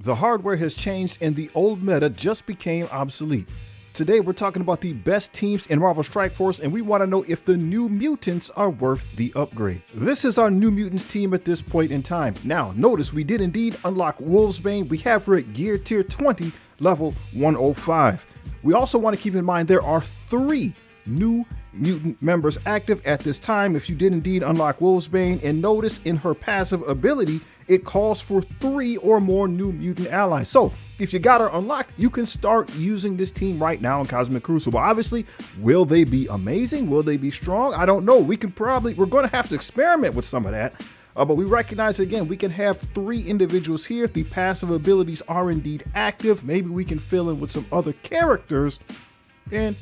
The hardware has changed and the old meta just became obsolete. Today we're talking about the best teams in Marvel Strike Force, and we want to know if the new Mutants are worth the upgrade. This is our new Mutants team at this point in time. Now notice we did indeed unlock Wolfsbane. We have her at gear tier 20, level 105. We also want to keep in mind there are 3 new mutant members active at this time if you did indeed unlock Wolfsbane, and notice in her passive ability it calls for 3 or more new mutant allies. So if you got her unlocked, you can start using this team right now in Cosmic Crucible. Obviously, will they be amazing? Will they be strong? I don't know. We're going to have to experiment with some of that. But we recognize, again, we can have 3 individuals here. The passive abilities are indeed active. Maybe we can fill in with some other characters and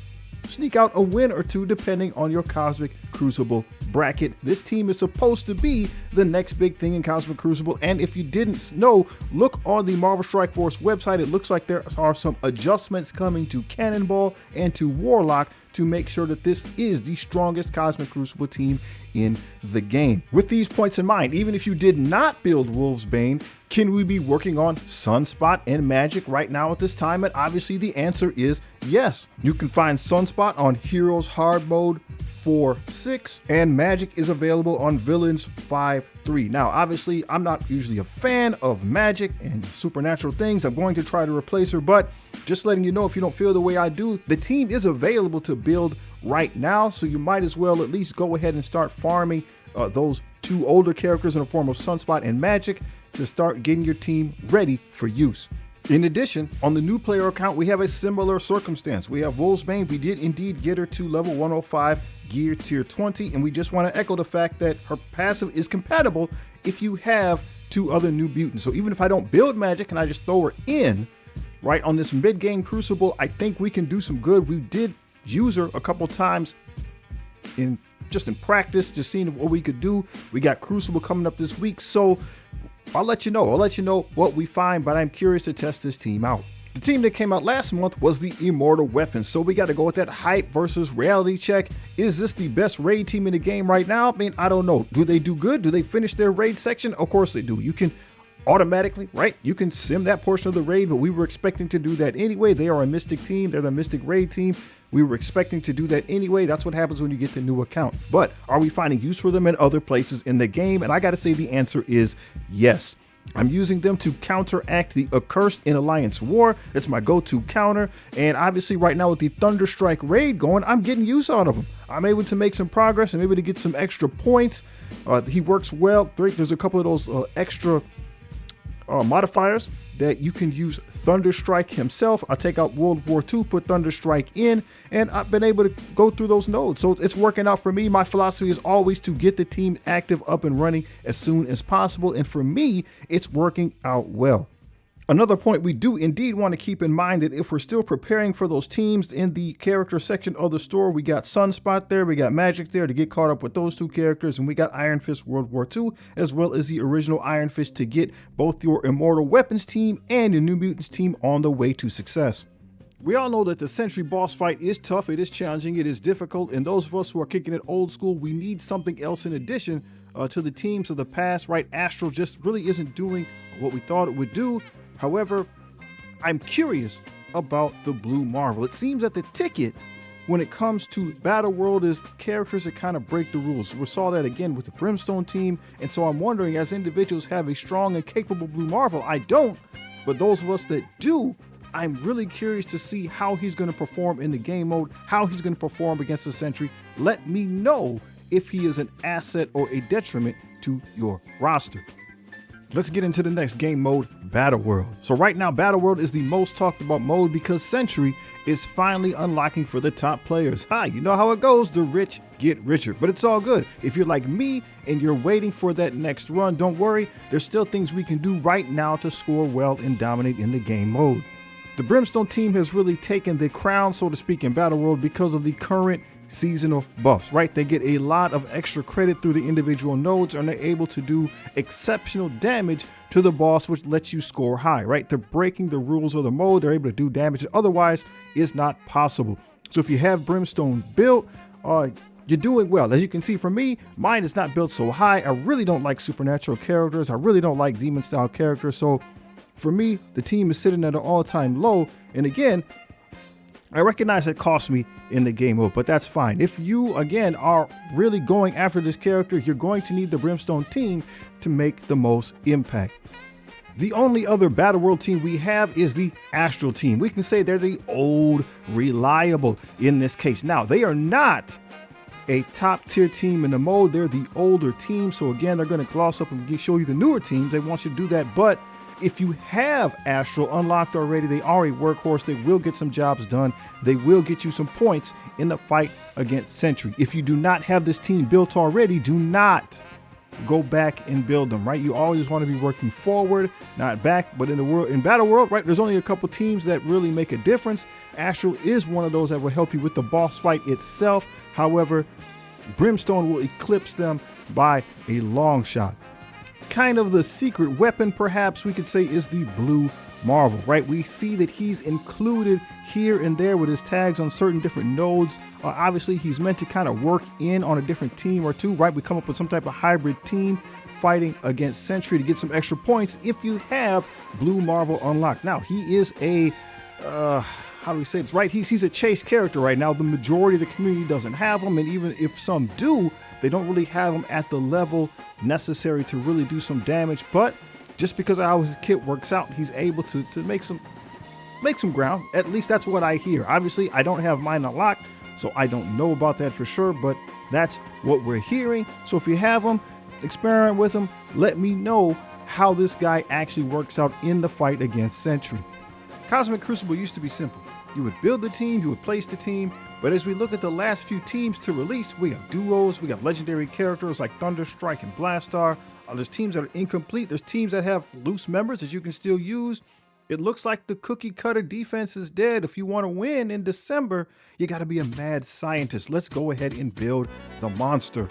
sneak out a win or 2 depending on your Cosmic Crucible bracket. This team is supposed to be the next big thing in Cosmic Crucible, and if you didn't know, look on the Marvel Strike Force website. It looks like there are some adjustments coming to Cannonball and to Warlock to make sure that this is the strongest Cosmic Crucible team in the game. With these points in mind, even if you did not build Wolfsbane, can we be working on Sunspot and Magic right now at this time? And obviously the answer is yes. You can find Sunspot on Heroes Hard Mode 4.6, and Magic is available on Villains 5.3. Now, obviously, I'm not usually a fan of Magic and supernatural things. I'm going to try to replace her, but just letting you know, if you don't feel the way I do, the team is available to build right now, so you might as well at least go ahead and start farming those 2 older characters in the form of Sunspot and Magic to start getting your team ready for use. In addition, on the new player account, we have a similar circumstance. We have Wolfsbane. We did indeed get her to level 105, gear tier 20, and we just want to echo the fact that her passive is compatible if you have 2 other new mutants. So even if I don't build Magic and I just throw her in, right, on this mid-game Crucible, I think we can do some good. We did use her a couple times in practice, just seeing what we could do. We got Crucible coming up this week, so I'll let you know what we find, but I'm curious to test this team out. The team that came out last month was the Immortal Weapons, so we got to go with that hype versus reality check. Is this the best raid team in the game right now? I mean, I don't know. Do they do good? Do they finish their raid section? Of course they do. You can automatically, right? You can sim that portion of the raid, but we were expecting to do that anyway. They are a Mystic team. They're the Mystic raid team. We were expecting to do that anyway. That's what happens when you get the new account. But are we finding use for them in other places in the game? And I got to say the answer is yes. I'm using them to counteract the Accursed in Alliance War. It's my go-to counter. And obviously right now with the Thunderstrike raid going, I'm getting use out of him. I'm able to make some progress. I'm able to get some extra points. He works well. There's a couple of those extra modifiers that you can use Thunderstrike himself. I take out World War II, put Thunderstrike in, and I've been able to go through those nodes. So it's working out for me. My philosophy is always to get the team active, up and running as soon as possible. And for me, it's working out well. Another point we do indeed want to keep in mind that if we're still preparing for those teams in the character section of the store, we got Sunspot there, we got Magic there to get caught up with those 2 characters, and we got Iron Fist World War II, as well as the original Iron Fist to get both your Immortal Weapons team and your New Mutants team on the way to success. We all know that the Sentry boss fight is tough, it is challenging, it is difficult, and those of us who are kicking it old school, we need something else in addition to the teams of the past, right? Astral just really isn't doing what we thought it would do. However, I'm curious about the Blue Marvel. It seems that the ticket when it comes to Battleworld is characters that kind of break the rules. We saw that again with the Brimstone team, and so I'm wondering, as individuals have a strong and capable Blue Marvel, I don't, but those of us that do, I'm really curious to see how he's going to perform in the game mode, how he's going to perform against the Sentry. Let me know if he is an asset or a detriment to your roster. Let's get into the next game mode, Battleworld. So right now, Battleworld is the most talked about mode because Sentry is finally unlocking for the top players. You know how it goes, the rich get richer, but it's all good. If you're like me and you're waiting for that next run, don't worry, there's still things we can do right now to score well and dominate in the game mode. The Brimstone team has really taken the crown, so to speak, in Battleworld because of the current seasonal buffs, right? They get a lot of extra credit through the individual nodes, and they're able to do exceptional damage to the boss, which lets you score high, right? They're breaking the rules of the mode. They're able to do damage that otherwise is not possible. So if you have Brimstone built, you're doing well. As you can see from me, mine is not built so high. I really don't like supernatural characters. I really don't like demon style characters. So For me, the team is sitting at an all-time low. And again, I recognize it cost me in the game mode, but that's fine. If you, again, are really going after this character, you're going to need the Brimstone team to make the most impact. The only other Battleworld team we have is the Astral team. We can say they're the old, reliable in this case. Now, they are not a top tier team in the mode. They're the older team. So again, they're going to gloss up and show you the newer teams. They want you to do that. But if you have Astral unlocked already, they are a workhorse. They will get some jobs done. They will get you some points in the fight against Sentry. If you do not have this team built already, do not go back and build them, right? You always want to be working forward, not back. But in Battleworld, right, there's only a couple teams that really make a difference. Astral is one of those that will help you with the boss fight itself. However, Brimstone will eclipse them by a long shot. Kind of the secret weapon, perhaps we could say, is the Blue Marvel, right? We see that he's included here and there with his tags on certain different nodes. Obviously, he's meant to kind of work in on a different team or two, right? We come up with some type of hybrid team fighting against Sentry to get some extra points if you have Blue Marvel unlocked. Now, he is a, how do we say this, right? He's a chase character right now. The majority of the community doesn't have him, and even if some do, they don't really have him at the level necessary to really do some damage. But just because how his kit works out, he's able to make some ground. At least that's what I hear. Obviously, I don't have mine unlocked, so I don't know about that for sure, but that's what we're hearing. So if you have him, experiment with him, let me know how this guy actually works out in the fight against Sentry. Cosmic Crucible used to be simple. You would build the team, you would place the team, but as we look at the last few teams to release, we have duos, we have legendary characters like Thunderstrike and Blastar. There's teams that are incomplete. There's teams that have loose members that you can still use. It looks like the cookie cutter defense is dead. If you want to win in December, you got to be a mad scientist. Let's go ahead and build the monster.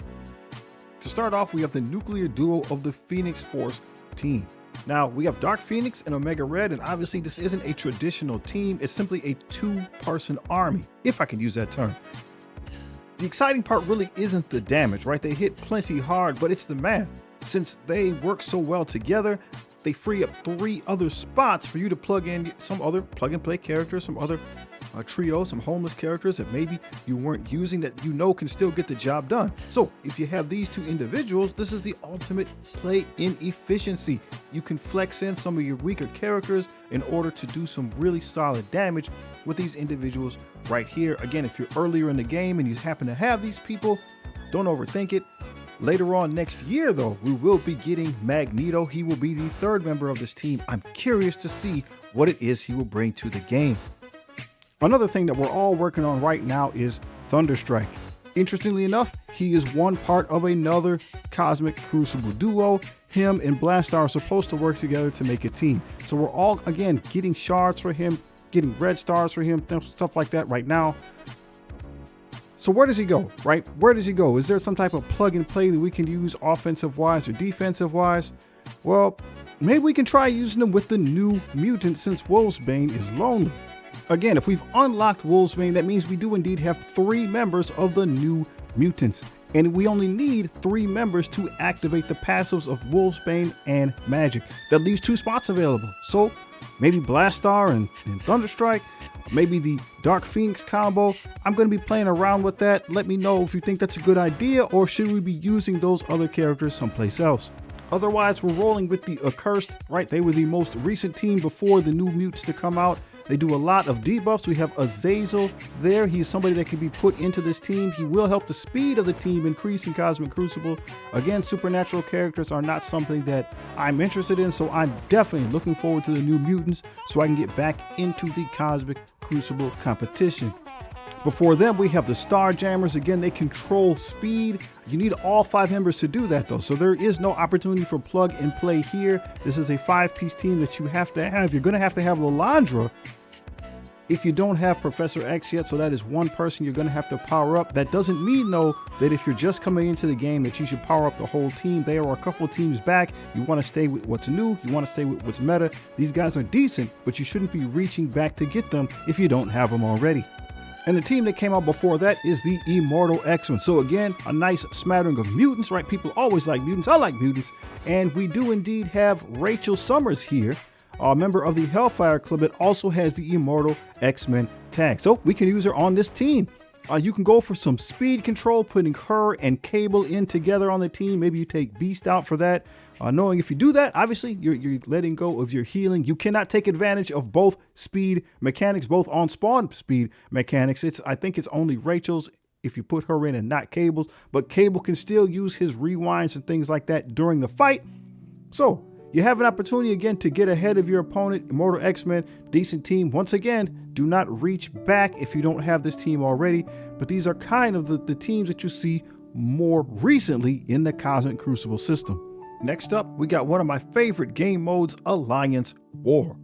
To start off, we have the nuclear duo of the Phoenix Force team. Now, we have Dark Phoenix and Omega Red, and obviously this isn't a traditional team. It's simply a two-person army, if I can use that term. The exciting part really isn't the damage, right? They hit plenty hard, but it's the math. Since they work so well together, they free up 3 other spots for you to plug in some other plug-and-play characters, some other trio, some homeless characters that maybe you weren't using that you know can still get the job done. So if you have these 2 individuals, this is the ultimate play in efficiency. You can flex in some of your weaker characters in order to do some really solid damage with these individuals right here. Again, if you're earlier in the game and you happen to have these people, don't overthink it. Later on next year, though, we will be getting Magneto. He will be the 3rd member of this team. I'm curious to see what it is he will bring to the game. Another thing that we're all working on right now is Thunderstrike. Interestingly enough, he is one part of another Cosmic Crucible duo. Him and Blastar are supposed to work together to make a team. So we're all, again, getting shards for him, getting red stars for him, stuff like that right now. So where does he go, right? Where does he go? Is there some type of plug and play that we can use offensive-wise or defensive-wise? Well, maybe we can try using them with the new mutant since Wolfsbane is lonely. Again, if we've unlocked Wolfsbane, that means we do indeed have 3 members of the new mutants. And we only need 3 members to activate the passives of Wolfsbane and Magic. That leaves 2 spots available. So maybe Blastar and Thunderstrike, maybe the Dark Phoenix combo. I'm going to be playing around with that. Let me know if you think that's a good idea, or should we be using those other characters someplace else? Otherwise, we're rolling with the Accursed, right? They were the most recent team before the new mutants to come out. They do a lot of debuffs. We have Azazel there. He's somebody that can be put into this team. He will help the speed of the team increase in Cosmic Crucible. Again, supernatural characters are not something that I'm interested in, so I'm definitely looking forward to the new mutants so I can get back into the Cosmic Crucible competition. Before them, we have the Starjammers. Again, they control speed. You need all 5 members to do that, though, so there is no opportunity for plug and play here. This is a 5-piece team that you have to have. You're going to have Lilandra if you don't have Professor X yet, so that is one person you're going to have to power up. That doesn't mean, though, that if you're just coming into the game that you should power up the whole team. There are a couple of teams back. You want to stay with what's new. You want to stay with what's meta. These guys are decent, but you shouldn't be reaching back to get them if you don't have them already. And the team that came out before that is the Immortal X-Men. So again, a nice smattering of mutants, right? People always like mutants. I like mutants. And we do indeed have Rachel Summers here. a member of the Hellfire Club that also has the Immortal X-Men tag. So we can use her on this team. You can go for some speed control, putting her and Cable in together on the team. Maybe you take Beast out for that. Knowing if you do that, obviously you're letting go of your healing. You cannot take advantage of both speed mechanics, both on spawn speed mechanics. I think it's only Rachel's if you put her in and not Cable's, but Cable can still use his rewinds and things like that during the fight. So you have an opportunity again to get ahead of your opponent. Immortal X-Men, decent team. Once again, do not reach back if you don't have this team already, but these are kind of the teams that you see more recently in the Cosmic Crucible system. Next up, we got one of my favorite game modes, Alliance War.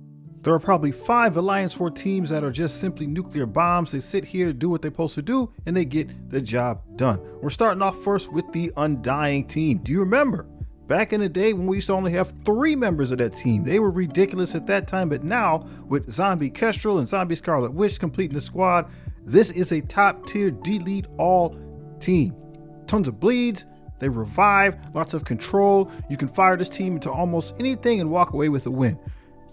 There are probably 5 Alliance War teams that are just simply nuclear bombs. They sit here, do what they're supposed to do, and they get the job done. We're starting off first with the Undying team. Do you remember? Back in the day when we used to only have 3 members of that team. They were ridiculous at that time, but now with Zombie Kestrel and Zombie Scarlet Witch completing the squad, this is a top tier delete all team. Tons of bleeds, they revive, lots of control. You can fire this team into almost anything and walk away with a win.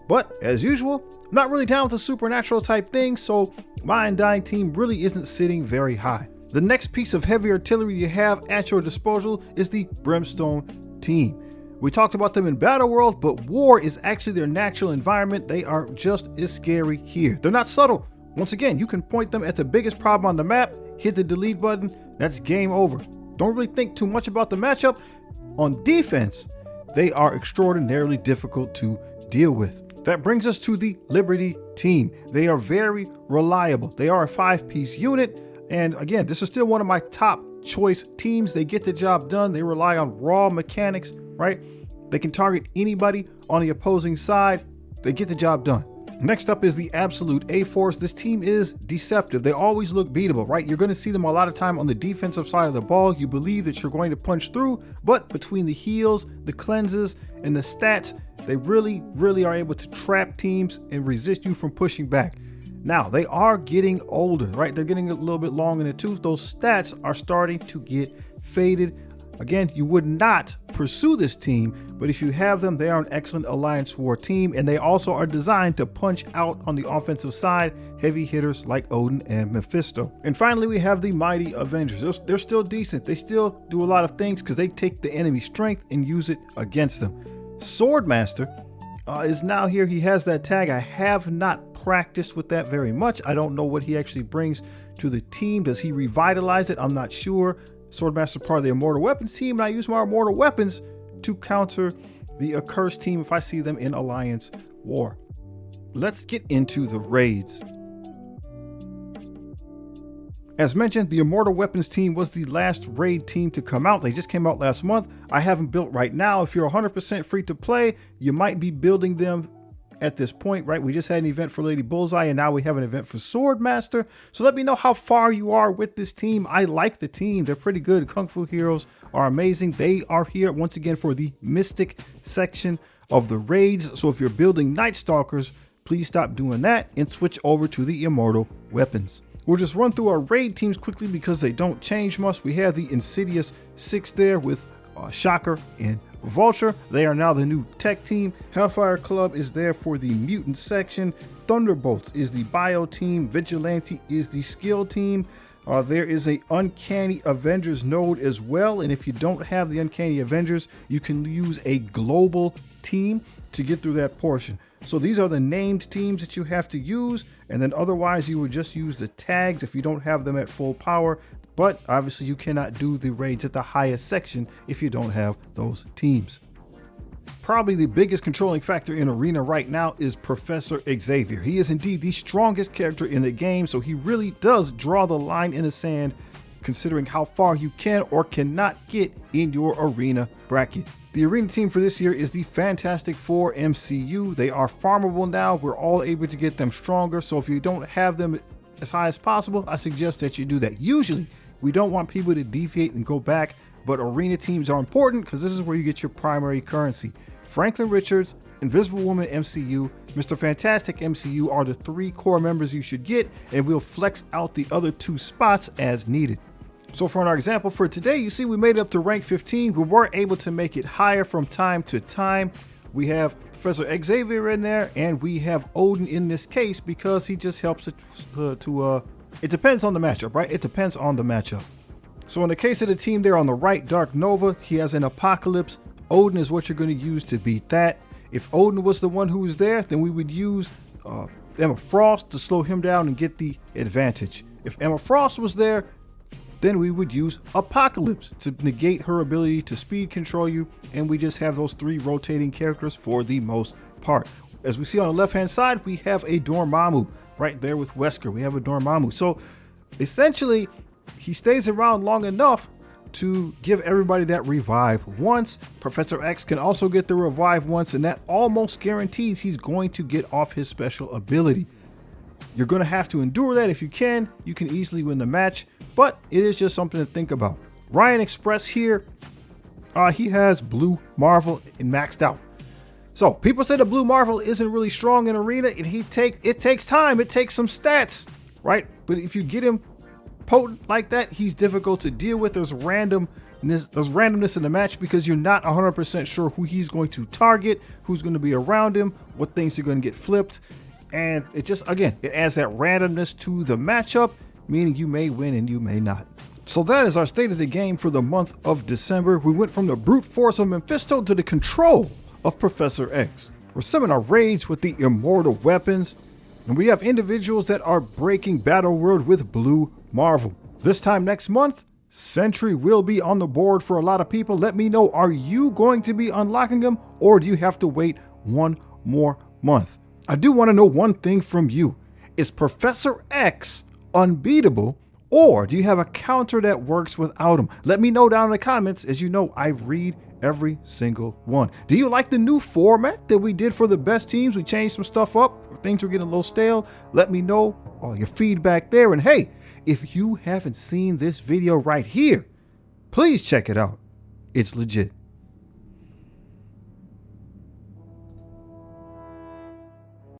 But as usual, I'm not really down with the supernatural type thing, so my Undying team really isn't sitting very high. The next piece of heavy artillery you have at your disposal is the Brimstone team. We talked about them in Battleworld, but war is actually their natural environment. They are just as scary here. They're not subtle. Once again, you can point them at the biggest problem on the map, hit the delete button, that's game over. Don't really think too much about the matchup. On defense, they are extraordinarily difficult to deal with. That brings us to the Liberty team. They are very reliable. They are a 5-piece unit. And again, this is still one of my top choice teams. They get the job done. They rely on raw mechanics, right? They can target anybody on the opposing side. They get the job done. Next up is the Absolute A-Force. This team is deceptive. They always look beatable, right? You're going to see them a lot of time on the defensive side of the ball. You believe that you're going to punch through, but between the heals, the cleanses, and the stats, they really are able to trap teams and resist you from pushing back. Now, they are getting older, right? They're getting a little bit long in the tooth. Those stats are starting to get faded. Again, you would not pursue this team, but if you have them, they are an excellent Alliance War team, and they also are designed to punch out on the offensive side, heavy hitters like Odin and Mephisto. And finally, we have the Mighty Avengers. They're still decent. They still do a lot of things because they take the enemy strength and use it against them. Swordmaster is now here. He has that tag. I have not practiced with that very much. I don't know what he actually brings to the team. Does he revitalize it? I'm not sure. Swordmaster part of the Immortal Weapons team, and I use my Immortal Weapons to counter the Accursed team if I see them in Alliance War. Let's get into the raids. As mentioned, the Immortal Weapons team was the last raid team to come out. They just came out last month. I have them built right now. If you're 100% free to play, you might be building them at this point, right? We just had an event for Lady Bullseye, and now we have an event for Swordmaster. So let me know how far you are with this team. I like the team. They're pretty good. Kung Fu Heroes are amazing. They are here once again for the Mystic section of the raids. So if you're building Night Stalkers, please stop doing that and switch over to the Immortal Weapons. We'll just run through our raid teams quickly because they don't change much. We have the Insidious 6 there with Shocker and Vulture. They are now the new tech team. Hellfire Club is there for the mutant section. Thunderbolts is the bio team. Vigilante is the skill team. There is a Uncanny Avengers node as well. And if you don't have the Uncanny Avengers, you can use a global team to get through that portion. So these are the named teams that you have to use. And then otherwise you would just use the tags if you don't have them at full power. But obviously you cannot do the raids at the highest section if you don't have those teams. Probably the biggest controlling factor in Arena right now is Professor Xavier. He is indeed the strongest character in the game, so he really does draw the line in the sand considering how far you can or cannot get in your Arena bracket. The Arena team for this year is the Fantastic Four MCU. They are farmable now. We're all able to get them stronger, so if you don't have them as high as possible, I suggest that you do that. Usually, we don't want people to deviate and go back, but Arena teams are important because this is where you get your primary currency. Franklin Richards, Invisible Woman MCU, Mr. Fantastic MCU are the 3 core members you should get, and we'll flex out the other 2 spots as needed. So for our example for today, you see we made it up to rank 15. We were able to make it higher from time to time. We have Professor Xavier in there, and we have Odin in this case because he just helps it it depends on the matchup, right? It depends on the matchup. So in the case of the team there on the right, Dark Nova, he has an Apocalypse. Odin is what you're going to use to beat that. If Odin was the one who was there, then we would use Emma Frost to slow him down and get the advantage. If Emma Frost was there, then we would use Apocalypse to negate her ability to speed control you, and we just have those 3 rotating characters for the most part. As we see on the left hand side, we have a Dormammu right there with Wesker. We have a Dormammu. So essentially, he stays around long enough to give everybody that revive once. Professor X can also get the revive once, and that almost guarantees he's going to get off his special ability. You're going to have to endure that. If you can easily win the match, but it is just something to think about. Ryan Express here, he has Blue Marvel and maxed out. So people say the Blue Marvel isn't really strong in Arena, and it takes time, it takes some stats, right? But if you get him potent like that, he's difficult to deal with. There's randomness in the match because you're not 100% sure who he's going to target, who's going to be around him, what things are going to get flipped. And it just, again, it adds that randomness to the matchup, meaning you may win and you may not. So that is our state of the game for the month of December. We went from the brute force of Mephisto to the control of Professor X. We're summing our raids with the Immortal Weapons, and we have individuals that are breaking Battleworld with Blue Marvel. This time next month, Sentry will be on the board for a lot of people. Let me know, are you going to be unlocking them, or do you have to wait one more month? I do want to know one thing from you. Is Professor X unbeatable, or do you have a counter that works without him? Let me know down in the comments. As you know, I read every single one. Do you like the new format that we did for the best teams? We changed some stuff up. Things were getting a little stale. Let me know all your feedback there. And hey, if you haven't seen this video right here, please check it out. It's legit.